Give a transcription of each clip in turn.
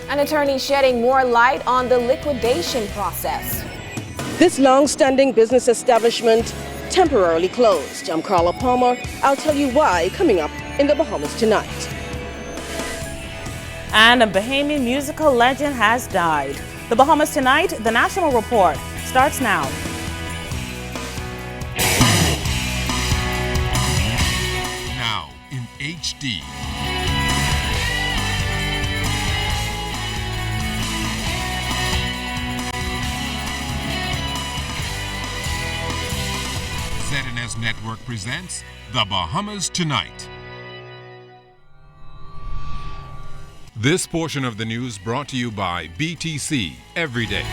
An attorney shedding more light on the liquidation process. This long-standing business establishment temporarily closed. I'm Carla Palmer. I'll tell you why coming up in the Bahamas tonight. And a Bahamian musical legend has died. The Bahamas tonight, the National Report starts now. Now in HD. ZNS Network presents The Bahamas Tonight. This portion of the news brought to you by BTC Every Day.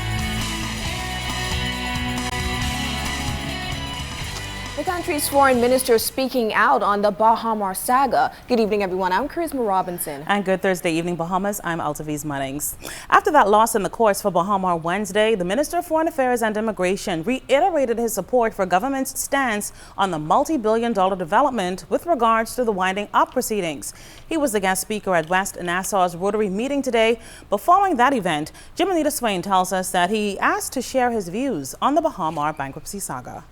The country's foreign minister speaking out on the Bahamas saga. Good evening, everyone. I'm Charisma Robinson. And good Thursday evening, Bahamas. I'm Altaviz Munnings. After that loss in the courts for Bahamas Wednesday, the Minister of Foreign Affairs and Immigration reiterated his support for government's stance on the multi-billion-dollar development with regards to the winding up proceedings. He was the guest speaker at West Nassau's Rotary meeting today. But following that event, Jim Swain tells us that he asked to share his views on the Bahamas bankruptcy saga.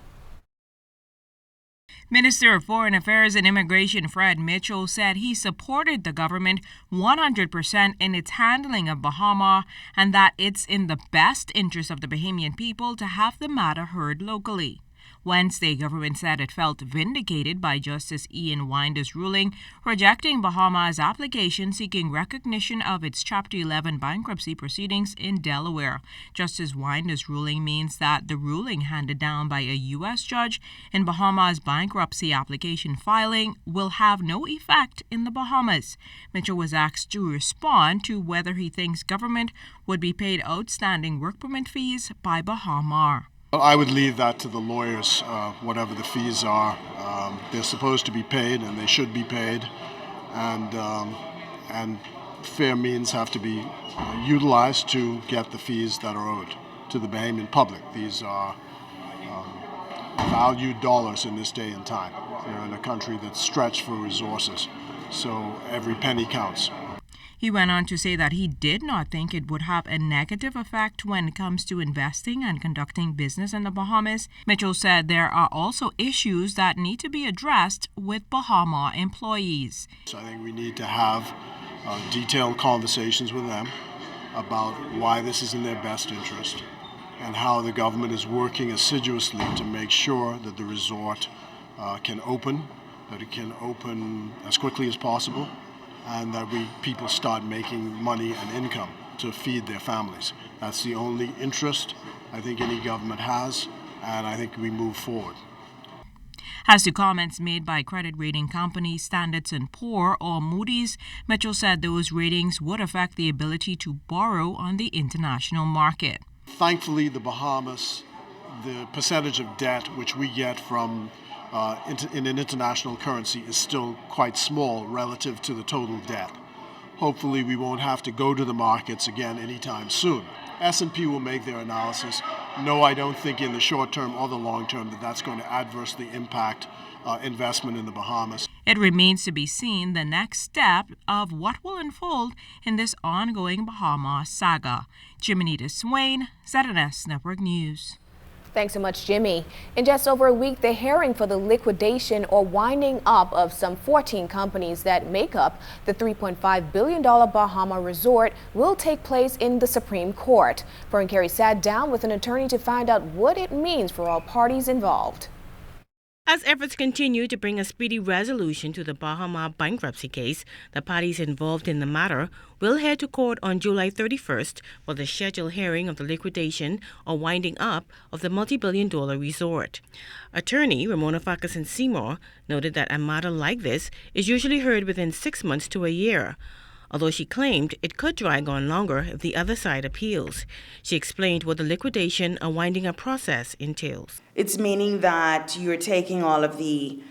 Minister of Foreign Affairs and Immigration Fred Mitchell said he supported the government 100% in its handling of Bahamas and that it's in the best interest of the Bahamian people to have the matter heard locally. Wednesday, government said it felt vindicated by Justice Ian Winder's ruling, rejecting Bahamas' application seeking recognition of its Chapter 11 bankruptcy proceedings in Delaware. Justice Winder's ruling means that the ruling handed down by a U.S. judge in Bahamas' bankruptcy application filing will have no effect in the Bahamas. Mitchell was asked to respond to whether he thinks government would be paid outstanding work permit fees by Bahamas. I would leave that to the lawyers, whatever the fees are. They're supposed to be paid, and they should be paid, and fair means have to be utilized to get the fees that are owed to the Bahamian public. These are valued dollars in this day and time. We're in a country that's stretched for resources, so every penny counts. He went on to say that he did not think it would have a negative effect when it comes to investing and conducting business in the Bahamas. Mitchell said there are also issues that need to be addressed with Bahama employees. So I think we need to have detailed conversations with them about why this is in their best interest and how the government is working assiduously to make sure that the resort can open, that it can open as quickly as possible, and that people start making money and income to feed their families. That's the only interest I think any government has, and I think we move forward. As to comments made by credit rating company Standard & Poor's or Moody's, Mitchell said those ratings would affect the ability to borrow on the international market. Thankfully, the Bahamas, the percentage of debt which we get from in an international currency is still quite small relative to the total debt. Hopefully we won't have to go to the markets again anytime soon. S&P will make their analysis. No, I don't think in the short term or the long term that that's going to adversely impact investment in the Bahamas. It remains to be seen the next step of what will unfold in this ongoing Bahamas saga. Jiminita Swain, ZNS Network News. Thanks so much, Jimmy. In just over a week, the hearing for the liquidation or winding up of some 14 companies that make up the $3.5 billion Bahama resort will take place in the Supreme Court. Fern Carey sat down with an attorney to find out what it means for all parties involved. As efforts continue to bring a speedy resolution to the Bahamas bankruptcy case, the parties involved in the matter will head to court on July 31st for the scheduled hearing of the liquidation or winding up of the multi-billion-dollar resort. Attorney Ramona Farquharson Seymour noted that a matter like this is usually heard within 6 months to a year, although she claimed it could drag on longer if the other side appeals. She explained what the liquidation or winding up process entails. It's meaning that you're taking all of the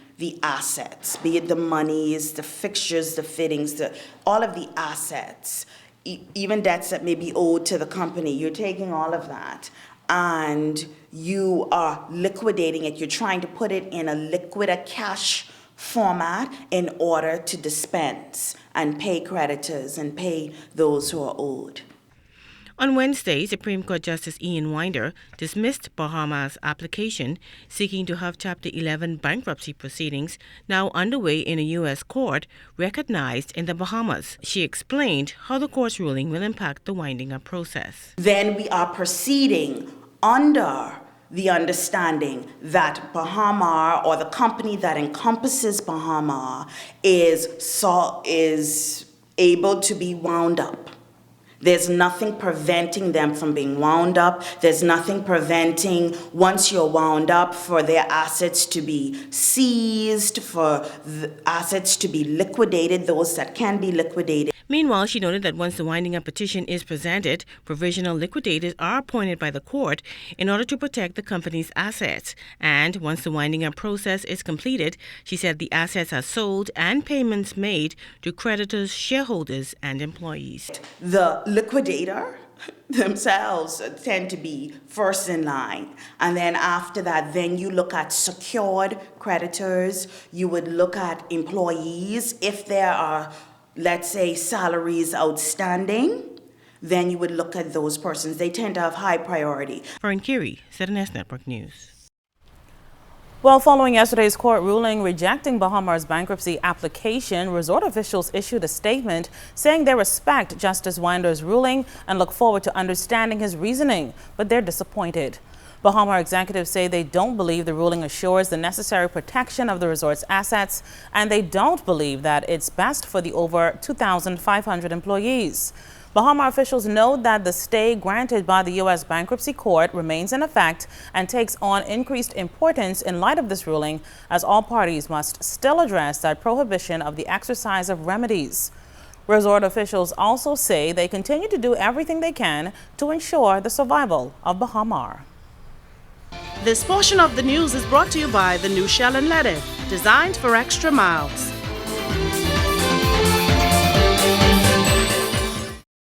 assets, be it the monies, the fixtures, the fittings, all of the assets, even debts that may be owed to the company. You're taking all of that and you are liquidating it. You're trying to put it in a cash format in order to dispense and pay creditors and pay those who are owed. On Wednesday, Supreme Court Justice Ian Winder dismissed Bahamas' application seeking to have Chapter 11 bankruptcy proceedings now underway in a U.S. court recognized in the Bahamas. She explained how the court's ruling will impact the winding up process. Then we are proceeding under the understanding that Bahama, or the company that encompasses Bahama, is able to be wound up. There's nothing preventing them from being wound up. There's nothing preventing, once you're wound up, for their assets to be seized, for the assets to be liquidated, those that can be liquidated. Meanwhile, she noted that once the winding up petition is presented, provisional liquidators are appointed by the court in order to protect the company's assets. And once the winding up process is completed, she said the assets are sold and payments made to creditors, shareholders, and employees. The liquidator themselves tend to be first in line. And then after that, then you look at secured creditors. You would look at employees. If there are, let's say, salaries outstanding, then you would look at those persons. They tend to have high priority. For Nkiri, ZNS Network News. Well, following yesterday's court ruling rejecting Bahamas' bankruptcy application, resort officials issued a statement saying they respect Justice Winder's ruling and look forward to understanding his reasoning, but they're disappointed. Bahama executives say they don't believe the ruling assures the necessary protection of the resort's assets, and they don't believe that it's best for the over 2,500 employees. Bahama officials note that the stay granted by the U.S. Bankruptcy Court remains in effect and takes on increased importance in light of this ruling, as all parties must still address that prohibition of the exercise of remedies. Resort officials also say they continue to do everything they can to ensure the survival of Bahama. This portion of the news is brought to you by the new Shell and Lettuce, designed for extra miles.